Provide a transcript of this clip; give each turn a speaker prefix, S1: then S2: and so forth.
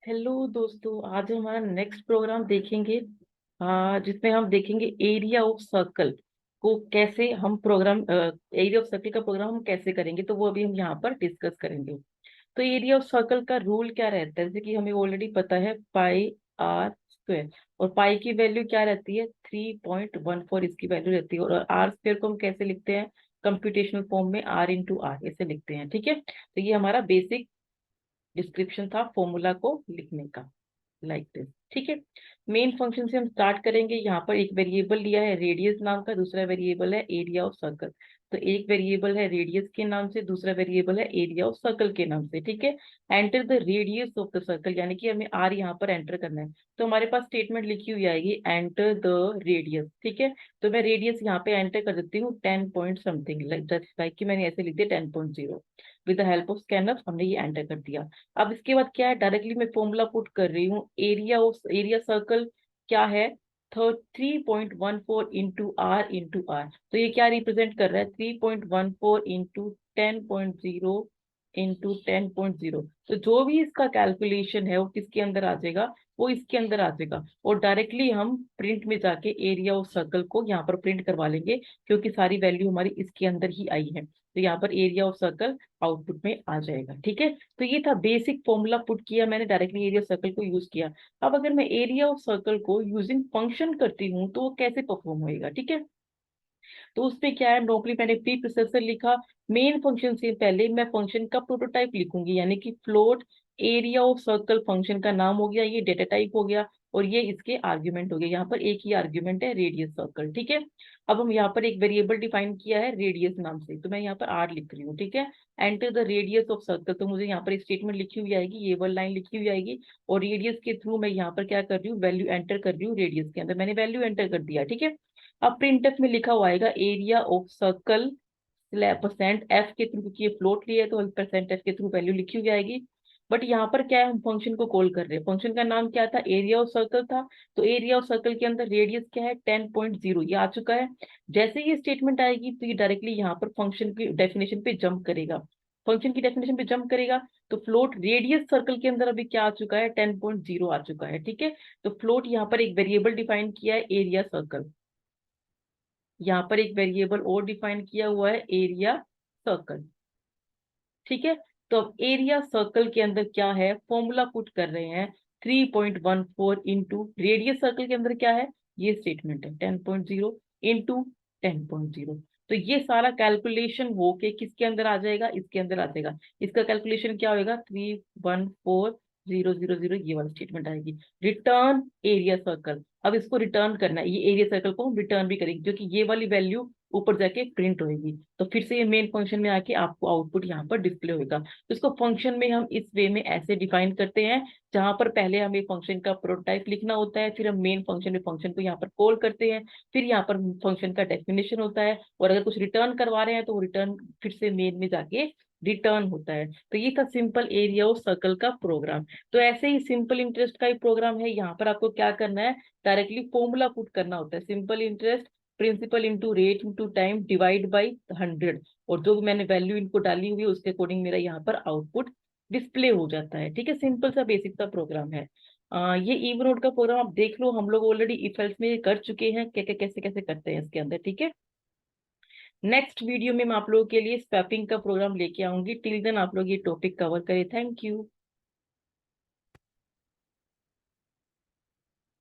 S1: Hello दोस्तों, आज हम हमारा नेक्स्ट प्रोग्राम देखेंगे जिसमें हम देखेंगे एरिया ऑफ सर्कल को कैसे हम प्रोग्राम एरिया ऑफ सर्कल का प्रोग्राम हम कैसे करेंगे। तो वो अभी हम यहाँ पर डिस्कस करेंगे। तो एरिया ऑफ सर्कल का रूल क्या रहता है, जैसे कि हमें ऑलरेडी पता है पाई आर स्क्वायर। और पाई की वैल्यू क्या रहती है, 3.14 इसकी वैल्यू रहती है। और आर स्क्वायर को हम कैसे लिखते हैं, कंप्यूटेशनल फॉर्म में आर इंटू आर ऐसे लिखते हैं। ठीक है, तो ये हमारा बेसिक डिस्क्रिप्शन था फॉर्मूला को लिखने का, लाइक दिस। ठीक है, मेन फंक्शन से हम स्टार्ट करेंगे। यहाँ पर एक वेरिएबल लिया है रेडियस नाम का, दूसरा वेरिएबल है एरिया ऑफ सर्कल। तो एक वेरिएबल है रेडियस के नाम से, दूसरा वेरिएबल है एरिया ऑफ सर्कल के नाम से। ठीक है, enter the radius of the circle, यानी कि हमें आर यहाँ पर एंटर करना है। तो हमारे पास स्टेटमेंट लिखी हुई आएगी एंटर द रेडियस। ठीक है, तो मैं रेडियस यहाँ पे एंटर कर देती हूँ 10 पॉइंट समथिंग, लाइक कि मैंने ऐसे लिख दिया 10.0। With the help of scanner हमने ये एंटर कर दिया। अब इसके बाद क्या है, डायरेक्टली मैं फॉर्मूला पुट कर रही हूँ। एरिया सर्कल क्या है, 3.14 इंटू आर इंटू आर। तो ये क्या रिप्रेजेंट कर रहा है, 3.14 इंटू 10.0 इंटू 10.0। तो जो भी इसका कैलकुलेशन है वो किसके अंदर आ जाएगा, वो इसके अंदर आ जाएगा। और डायरेक्टली हम प्रिंट में जाके एरिया ऑफ सर्कल को यहाँ पर प्रिंट करवा लेंगे, क्योंकि सारी वैल्यू हमारी इसके अंदर ही आई है। तो यहाँ पर एरिया ऑफ सर्कल आउटपुट में आ जाएगा। ठीक है, तो ये था बेसिक फॉर्मूला पुट किया मैंने, डायरेक्टली एरिया सर्कल को यूज किया। अब अगर मैं एरिया ऑफ सर्कल को यूजिंग फंक्शन करती हूँ तो वो कैसे परफॉर्म होएगा। ठीक है, तो उसमें क्या है, नॉर्मली मैंने प्री प्रोसेसर लिखा। मेन फंक्शन से पहले मैं फंक्शन का प्रोटोटाइप लिखूंगी, यानी कि float area of circle function का नाम हो गया, ये डेटा टाइप हो गया। और ये इसके आर्ग्यूमेंट हो गए, यहाँ पर एक ही आर्ग्यूमेंट है रेडियस सर्कल। ठीक है, अब हम यहाँ पर एक वेरिएबल डिफाइन किया है रेडियस नाम से, तो मैं यहाँ पर आर लिख रही हूँ। ठीक है, enter the radius of circle, तो मुझे यहाँ पर स्टेटमेंट लिखी हुई आएगी, ये वाली लाइन लिखी हुई आएगी। और रेडियस के थ्रू मैं यहाँ पर क्या कर रही हूँ, वैल्यू एंटर कर रही हूँ। रेडियस के अंदर मैंने वैल्यू एंटर कर दिया। ठीक है, अब प्रिंटफ में लिखा हुआ आएगा area of circle percent F के थ्रू, क्योंकि ये फ्लोट लिया है तो परसेंट एफ के थ्रू वैल्यू लिखी हुई आएगी। बट यहाँ पर क्या है, हम फंक्शन को कॉल कर रहे हैं। फंक्शन का नाम क्या था, एरिया ऑफ सर्कल था। तो एरिया ऑफ सर्कल के अंदर रेडियस क्या है, 10.0, ये आ चुका है। जैसे ही स्टेटमेंट आएगी तो ये डायरेक्टली यहाँ पर फंक्शन की डेफिनेशन पे जंप करेगा। फंक्शन की डेफिनेशन पे जंप करेगा तो फ्लोट रेडियस सर्कल के अंदर अभी क्या आ चुका है, 10.0 आ चुका है। ठीक है, तो फ्लोट यहाँ पर एक वेरिएबल डिफाइन किया है एरिया सर्कल, यहाँ पर एक वेरिएबल और डिफाइन किया हुआ है एरिया सर्कल। ठीक है, तो अब एरिया सर्कल के अंदर क्या है, फॉर्मूला पुट कर रहे हैं 3.14 इंटू रेडियस सर्कल के अंदर क्या है, ये स्टेटमेंट है 10.0 इंटू 10.0। तो ये सारा कैलकुलेशन हो के किसके अंदर आ जाएगा, इसके अंदर आ जाएगा। इसका कैलकुलेशन क्या होगा, 314,000, ये वाला स्टेटमेंट आएगी। रिटर्न एरिया सर्कल, अब इसको रिटर्न करना है, ये एरिया सर्कल को हम रिटर्न भी करेंगे, क्योंकि ये वाली वैल्यू ऊपर जाके प्रिंट होगी। तो फिर से ये मेन फंक्शन में आके आपको आउटपुट यहाँ पर डिस्प्ले होगा। तो इसको फंक्शन में हम इस वे में ऐसे डिफाइन करते हैं, जहां पर पहले हमें फंक्शन का प्रोटोटाइप लिखना होता है, फिर हम मेन फंक्शन में फंक्शन को यहाँ पर कॉल करते हैं, फिर यहाँ पर फंक्शन का डेफिनेशन होता है। और अगर कुछ रिटर्न करवा रहे हैं तो रिटर्न फिर से मेन में जाके रिटर्न होता है। तो ये था सिंपल एरिया ऑफ सर्कल का प्रोग्राम। तो ऐसे ही सिंपल इंटरेस्ट का ही प्रोग्राम है, यहाँ पर आपको क्या करना है, डायरेक्टली फॉर्मूला पुट करना होता है। Simple interest principal into rate into time divide by 100। और जो भी मैंने वैल्यू इनको डाली हुई है उसके अकॉर्डिंग मेरा यहाँ पर आउटपुट डिस्प्ले हो जाता है। ठीक है, सिंपल सा बेसिक सा प्रोग्राम है। ये ईवनोड का प्रोग्राम आप देख लो, हम लोग ऑलरेडी इफ एल्स में कर चुके हैं, क्या क्या कैसे कैसे करते हैं इसके अंदर। ठीक है, नेक्स्ट वीडियो में मैं आप लोगों के लिए स्वैपिंग का प्रोग्राम लेके आऊंगी। टिल देन आप लोग ये टॉपिक कवर करें। Thank you.